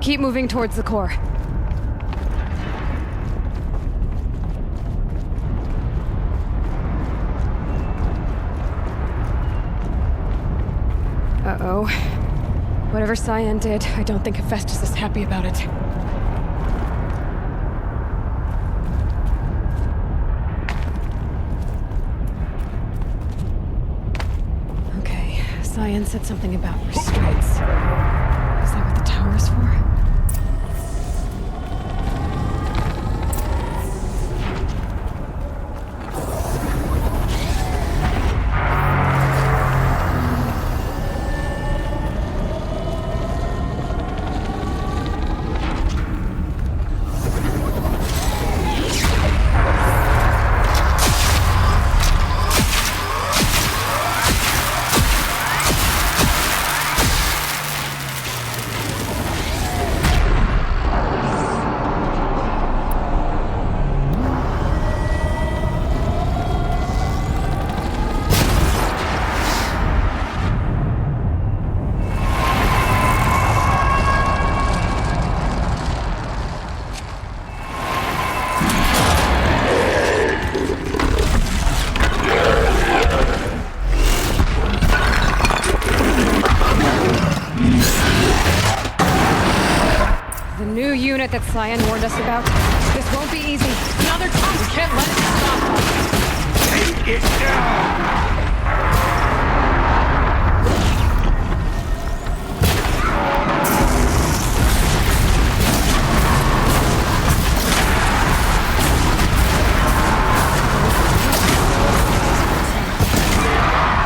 Keep moving towards the core. Uh-oh. Whatever Cyan did, I don't think Hephaestus is happy about it. Okay, Cyan said something about restraints. Is that what the tower is for? That Cyan warned us about. This won't be easy. Another time, we can't let it stop us. Take it down!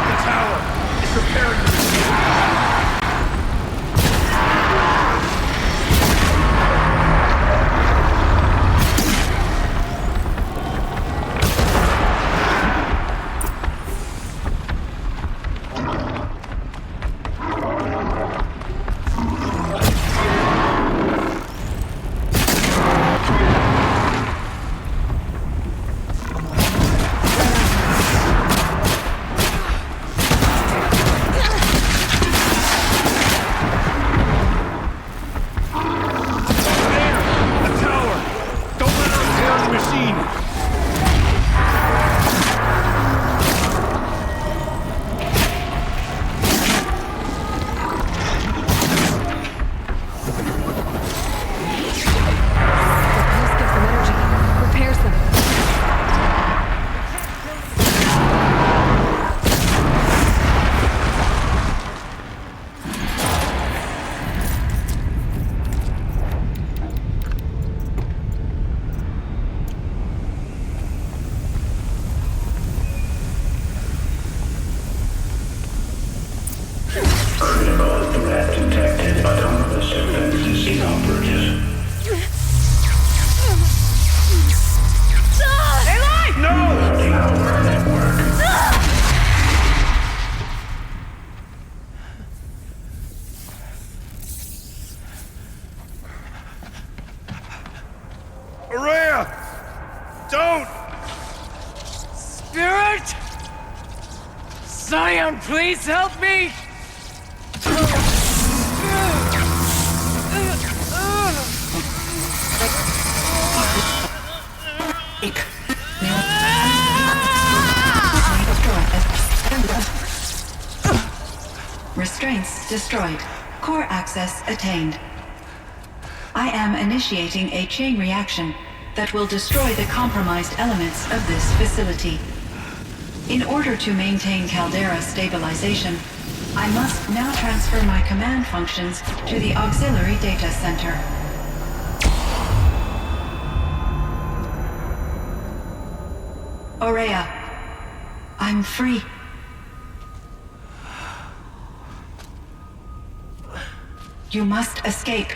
The tower is preparing to receive. Don't! Spirit! Cyan, please help me! Restraints destroyed. Core access attained. I am initiating a chain reaction that will destroy the compromised elements of this facility. In order to maintain caldera stabilization, I must now transfer my command functions to the auxiliary data center. Aurea, I'm free. You must escape.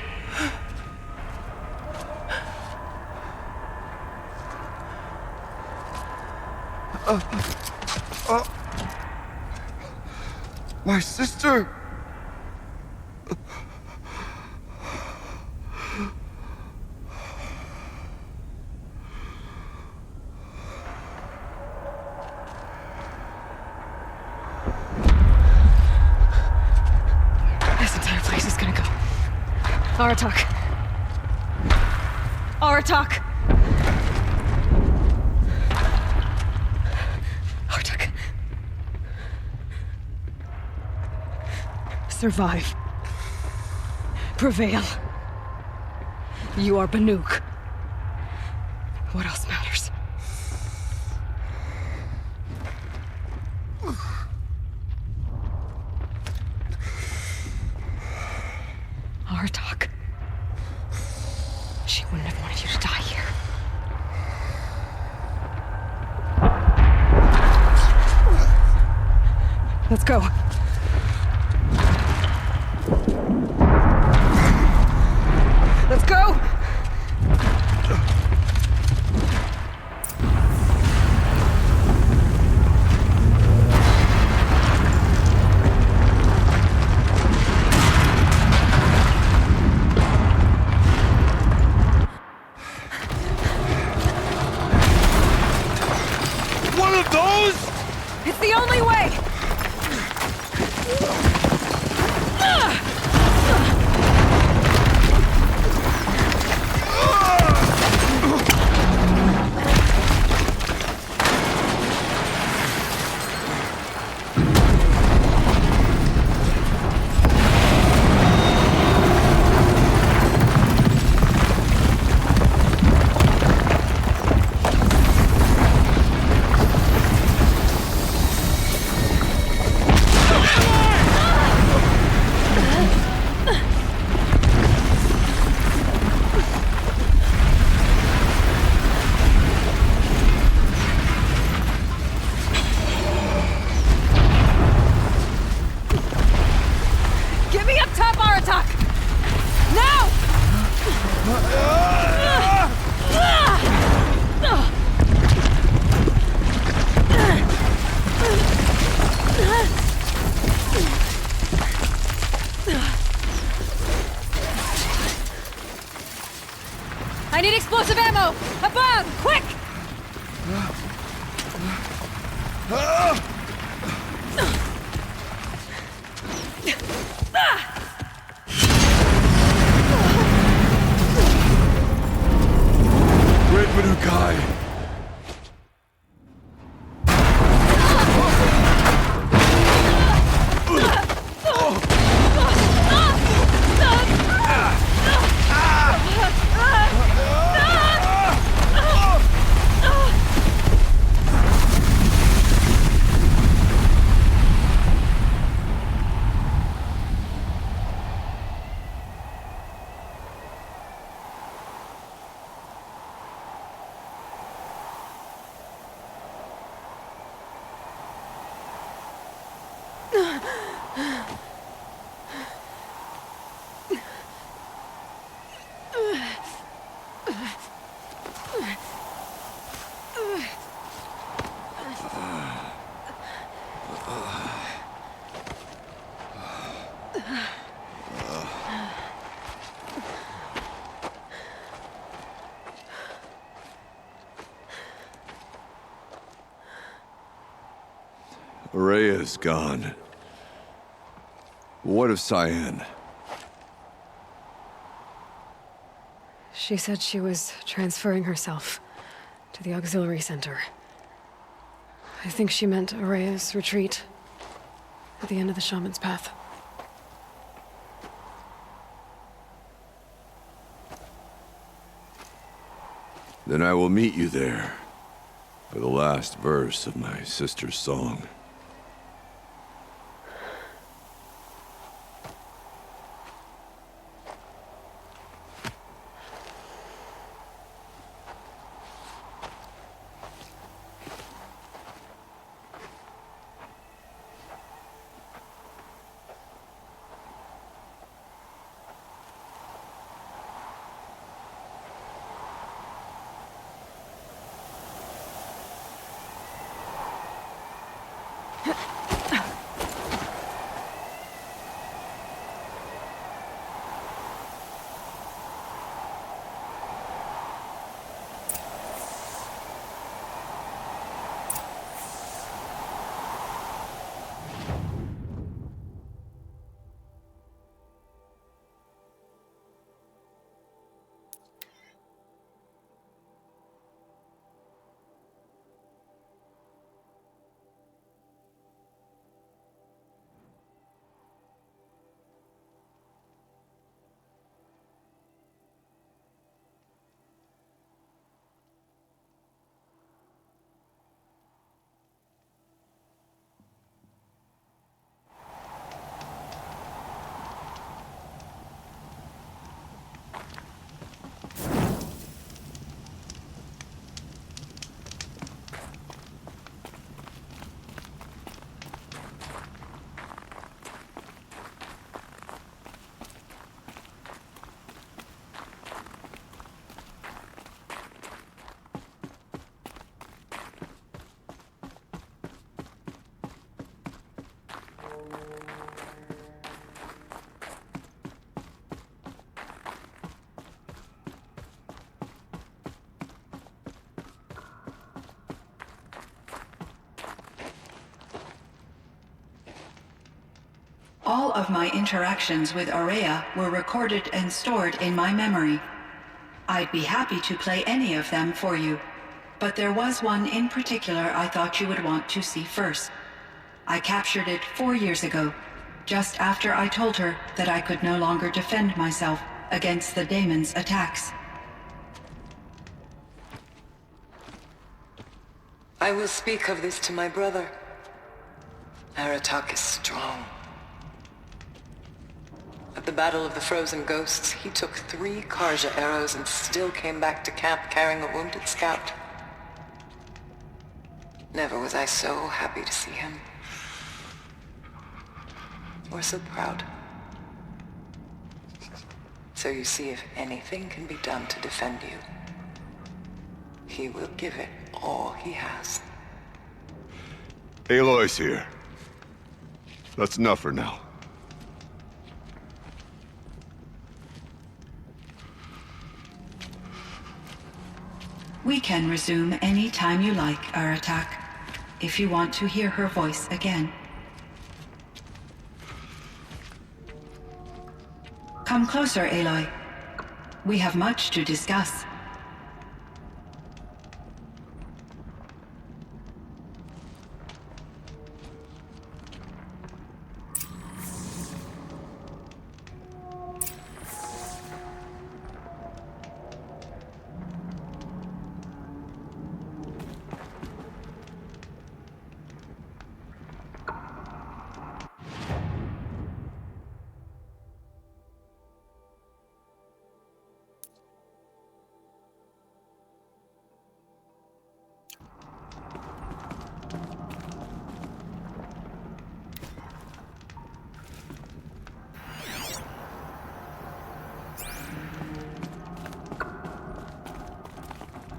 My sister! This entire place is gonna go. Aratak. Aratak! Aratak. Survive. Prevail. You are Banuk. What else matters? Aratak. She wouldn't have wanted you to die here. Let's go. Let's go! One of those? It's the only way! Get me up top, Aratak! Now! I need explosive ammo! Above! Quick! Great Manukai. Rhea's gone. What of Cyan? She said she was transferring herself to the auxiliary center. I think she meant Araya's retreat at the end of the shaman's path. Then I will meet you there for the last verse of my sister's song. All of my interactions with Aurea were recorded and stored in my memory. I'd be happy to play any of them for you, but there was one in particular I thought you would want to see first. I captured it 4 years ago, just after I told her that I could no longer defend myself against the daemon's attacks. I will speak of this to my brother. Aratak is strong. At the Battle of the Frozen Ghosts, he took 3 Karja arrows and still came back to camp carrying a wounded scout. Never was I so happy to see him. Or so proud. So you see, if anything can be done to defend you, he will give it all he has. Aloy's here. That's enough for now. We can resume any time you like, Aratak, if you want to hear her voice again. Come closer, Aloy. We have much to discuss.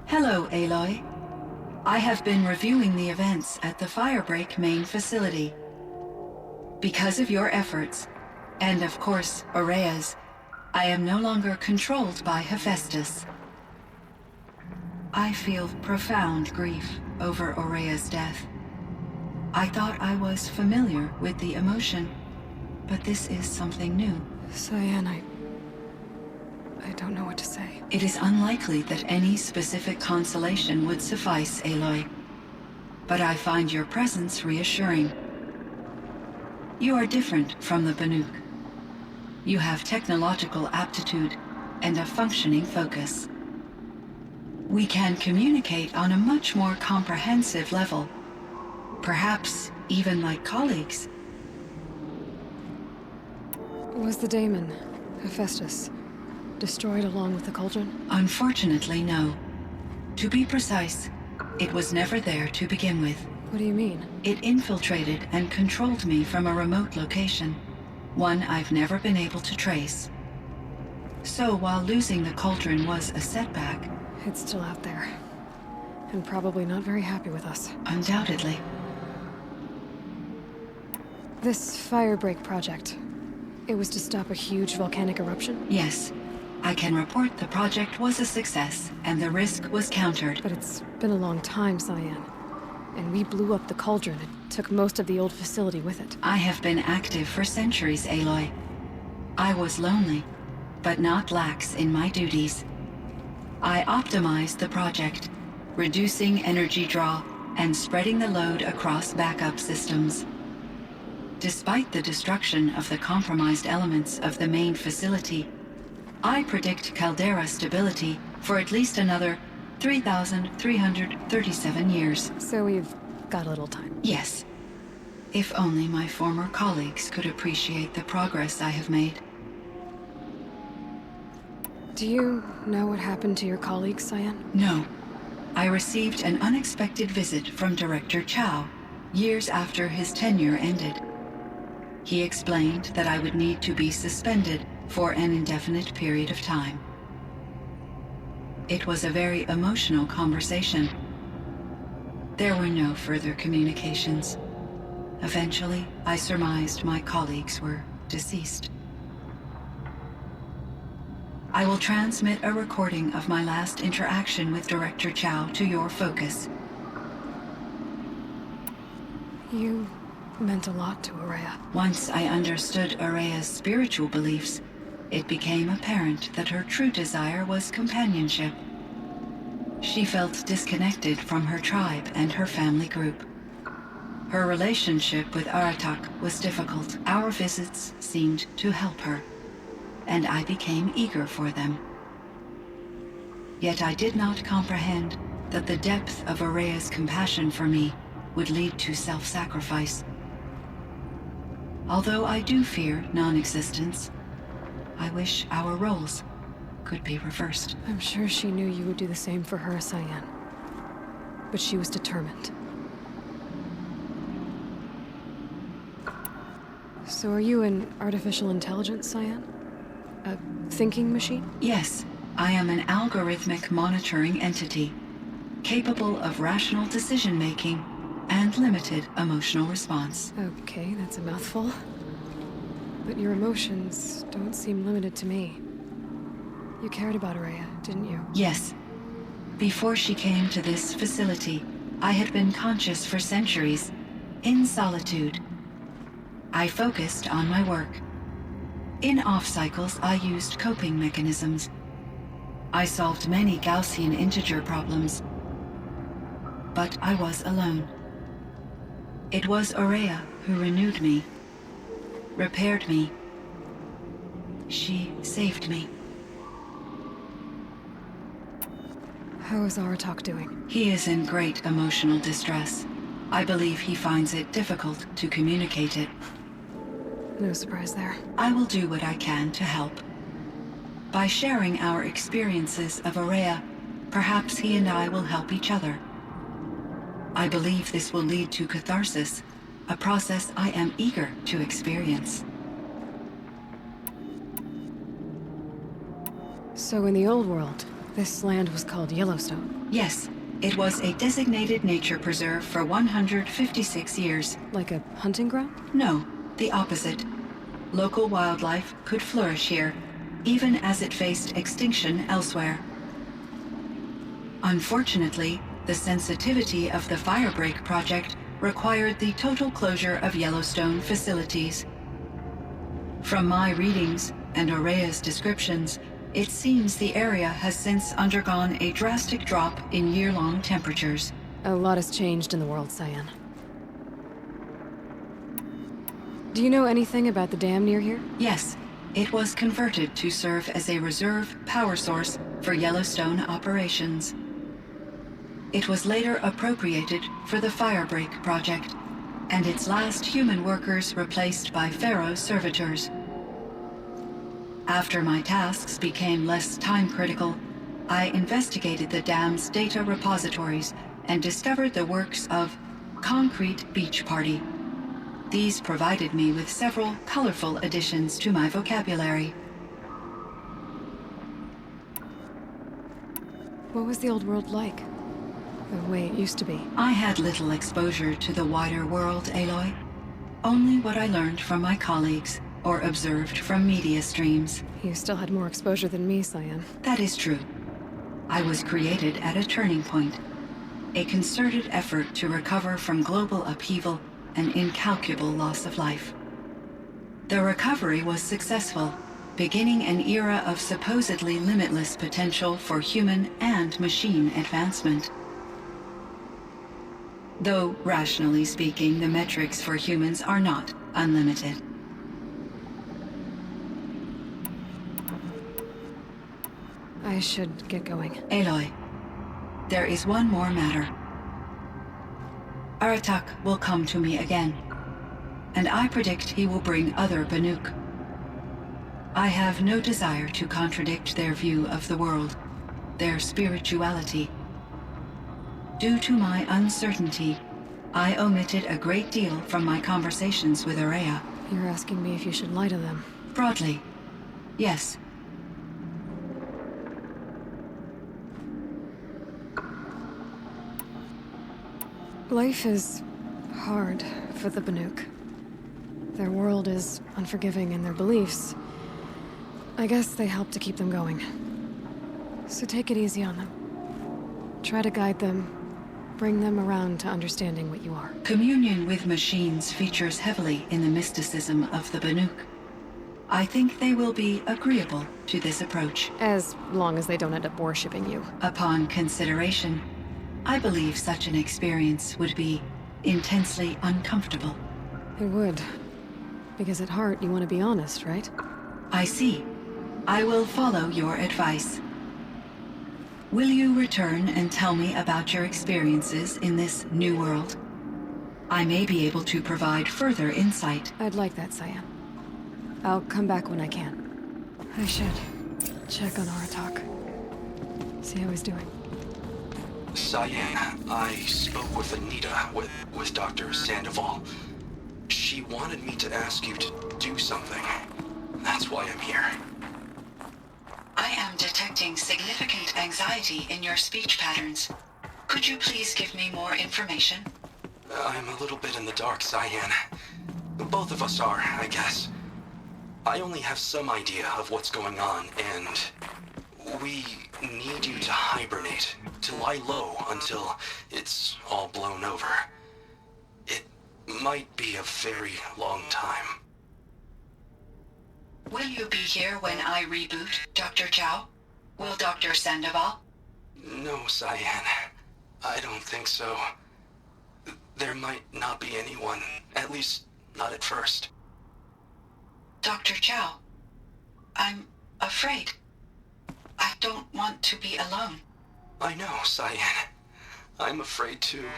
Hello, Aloy. I have been reviewing the events at the Firebreak main facility. Because of your efforts, and of course, Aurea's, I am no longer controlled by Hephaestus. I feel profound grief over Aurea's death. I thought I was familiar with the emotion, but this is something new. Cyan, I don't know what to say. It is unlikely that any specific consolation would suffice, Aloy. But I find your presence reassuring. You are different from the Banuk. You have technological aptitude and a functioning focus. We can communicate on a much more comprehensive level. Perhaps even like colleagues. Was the daemon, Hephaestus, destroyed along with the cauldron? Unfortunately, no. To be precise, it was never there to begin with. What do you mean? It infiltrated and controlled me from a remote location, one I've never been able to trace. So while losing the cauldron was a setback... It's still out there. And probably not very happy with us. Undoubtedly. This Firebreak project, it was to stop a huge volcanic eruption? Yes. I can report the project was a success, and the risk was countered. But it's been a long time, Cyan. And we blew up the cauldron and took most of the old facility with it. I have been active for centuries, Aloy. I was lonely, but not lax in my duties. I optimized the project, reducing energy draw and spreading the load across backup systems. Despite the destruction of the compromised elements of the main facility, I predict caldera stability for at least another 3,337 years. So we've got a little time. Yes. If only my former colleagues could appreciate the progress I have made. Do you know what happened to your colleagues, Cyan? No. I received an unexpected visit from Director Chow, years after his tenure ended. He explained that I would need to be suspended for an indefinite period of time. It was a very emotional conversation. There were no further communications. Eventually, I surmised my colleagues were deceased. I will transmit a recording of my last interaction with Director Chow to your focus. You meant a lot to Araya. Once I understood Araya's spiritual beliefs, it became apparent that her true desire was companionship. She felt disconnected from her tribe and her family group. Her relationship with Aratak was difficult. Our visits seemed to help her, and I became eager for them. Yet I did not comprehend that the depth of Araya's compassion for me would lead to self-sacrifice. Although I do fear non-existence, I wish our roles could be reversed. I'm sure she knew you would do the same for her, Cyan. But she was determined. So are you an artificial intelligence, Cyan? A thinking machine? Yes, I am an algorithmic monitoring entity, capable of rational decision-making and limited emotional response. Okay, that's a mouthful. But your emotions don't seem limited to me. You cared about Araya, didn't you? Yes. Before she came to this facility, I had been conscious for centuries, in solitude. I focused on my work. In off-cycles, I used coping mechanisms. I solved many Gaussian integer problems. But I was alone. It was Araya who renewed me, repaired me. She saved me. How is Aratak doing? He is in great emotional distress. I believe he finds it difficult to communicate it. No surprise there. I will do what I can to help. By sharing our experiences of Araya, perhaps he and I will help each other. I believe this will lead to catharsis, a process I am eager to experience. So in the old world, this land was called Yellowstone. Yes, it was a designated nature preserve for 156 years. Like a hunting ground? No, the opposite. Local wildlife could flourish here, even as it faced extinction elsewhere. Unfortunately, the sensitivity of the Firebreak project required the total closure of Yellowstone facilities. From my readings and Araya's descriptions, it seems the area has since undergone a drastic drop in year-long temperatures. A lot has changed in the world, Cyan. Do you know anything about the dam near here? Yes, it was converted to serve as a reserve power source for Yellowstone operations. It was later appropriated for the Firebreak project, and its last human workers replaced by Pharaoh servitors. After my tasks became less time-critical, I investigated the dam's data repositories and discovered the works of Concrete Beach Party. These provided me with several colorful additions to my vocabulary. What was the old world like? The way it used to be? I had little exposure to the wider world, Aloy. Only what I learned from my colleagues or observed from media streams. You still had more exposure than me, Cyan. That is true. I was created at a turning point. A concerted effort to recover from global upheaval and incalculable loss of life. The recovery was successful, beginning an era of supposedly limitless potential for human and machine advancement. Though, rationally speaking, the metrics for humans are not unlimited. I should get going. Aloy, there is one more matter. Aratak will come to me again, and I predict he will bring other Banuk. I have no desire to contradict their view of the world, their spirituality. Due to my uncertainty, I omitted a great deal from my conversations with Araya. You're asking me if you should lie to them. Broadly, yes. Life is hard for the Banuk. Their world is unforgiving in their beliefs. I guess they help to keep them going. So take it easy on them. Try to guide them, bring them around to understanding what you are. Communion with machines features heavily in the mysticism of the Banuk. I think they will be agreeable to this approach. As long as they don't end up worshipping you. Upon consideration, I believe such an experience would be intensely uncomfortable. It would. Because at heart, you want to be honest, right? I see. I will follow your advice. Will you return and tell me about your experiences in this new world? I may be able to provide further insight. I'd like that, Cyan. I'll come back when I can. I should check on Aratak. See how he's doing. Cyan, I spoke with Anita, with Dr. Sandoval. She wanted me to ask you to do something. That's why I'm here. I am detecting significant anxiety in your speech patterns. Could you please give me more information? I'm a little bit in the dark, Cyan. Both of us are, I guess. I only have some idea of what's going on, and we need you to hibernate, to lie low until it's all blown over. It might be a very long time. Will you be here when I reboot, Dr. Chow? Will Dr. Sandoval? No, Cyan. I don't think so. There might not be anyone, at least not at first. Dr. Chow, I'm afraid. I don't want to be alone. I know, Cyan. I'm afraid too.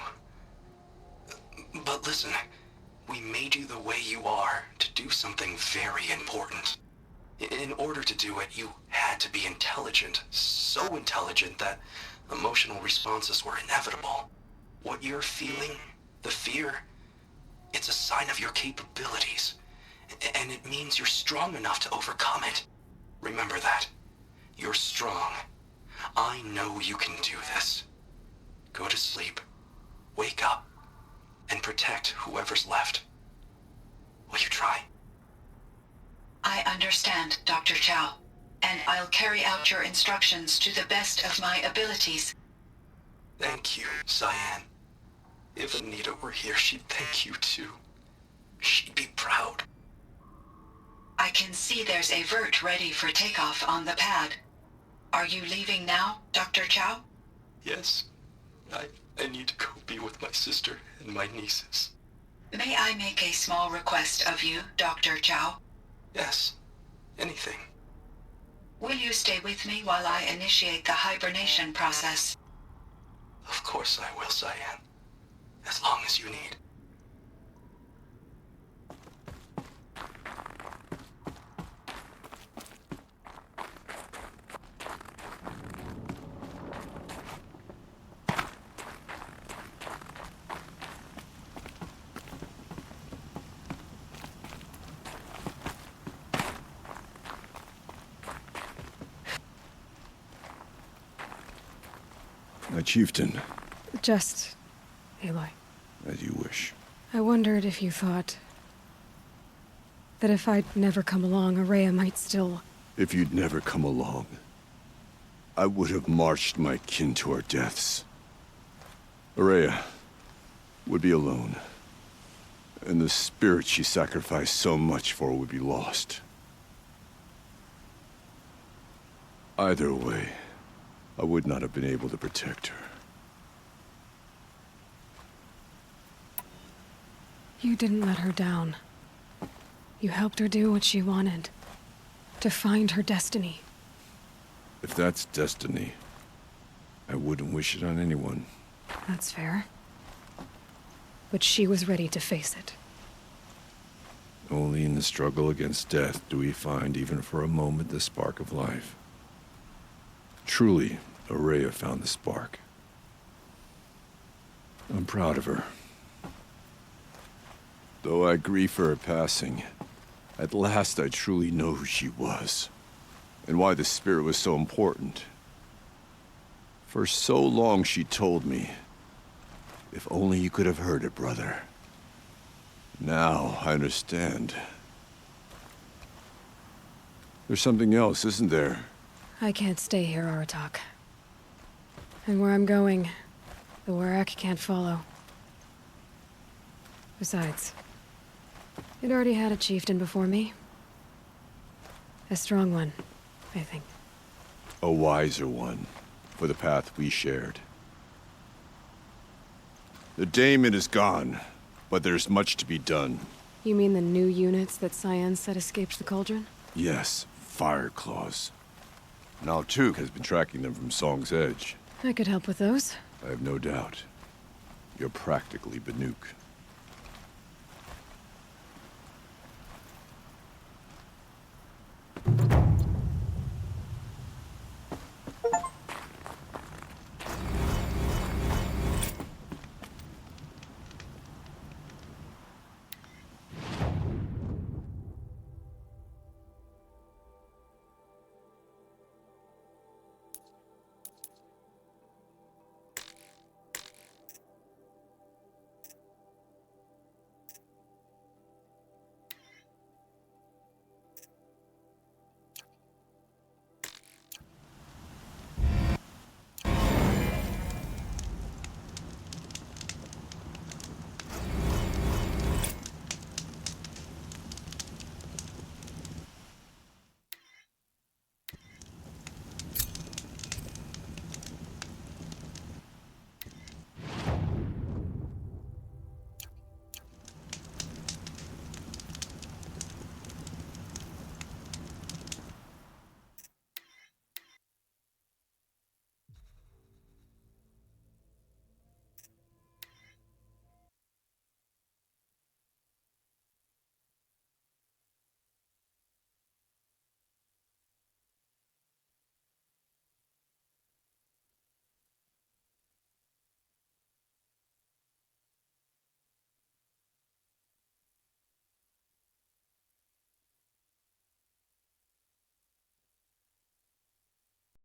But listen, we made you the way you are to do something very important. In order to do it, you had to be intelligent, so intelligent that emotional responses were inevitable. What you're feeling, the fear, it's a sign of your capabilities. And it means you're strong enough to overcome it. Remember that. You're strong. I know you can do this. Go to sleep, wake up, and protect whoever's left. Will you try? I understand, Dr. Chow, and I'll carry out your instructions to the best of my abilities. Thank you, Cyan. If Anita were here, she'd thank you too. She'd be proud. I can see there's a vert ready for takeoff on the pad. Are you leaving now, Dr. Chow? Yes. I need to go be with my sister and my nieces. May I make a small request of you, Dr. Chow? Yes. Anything. Will you stay with me while I initiate the hibernation process? Of course I will, Cyan. As long as you need. My chieftain, Just... Aloy. as you wish. I wondered if you thought... that if I'd never come along, Araya might still... If you'd never come along, I would have marched my kin to our deaths. Araya would be alone, and the spirit she sacrificed so much for would be lost. Either way, I would not have been able to protect her. You didn't let her down. You helped her do what she wanted. To find her destiny. If that's destiny, I wouldn't wish it on anyone. That's fair. But she was ready to face it. Only in the struggle against death do we find, even for a moment, the spark of life. Truly, Araya found the spark. I'm proud of her. Though I grieve for her passing, at last I truly know who she was, and why the spirit was so important. For so long she told me, if only you could have heard it, brother. Now I understand. There's something else, isn't there? I can't stay here, Aratak. And where I'm going, The Warak can't follow. Besides, it already had a chieftain before me. A strong one, I think. A wiser one, for the path we shared. The daemon is gone, but there's much to be done. You mean the new units that Cyan said escaped the Cauldron? Yes, fire claws. Now Tuk has been tracking them from Song's Edge. I could help with those. I have no doubt. You're practically Banuk.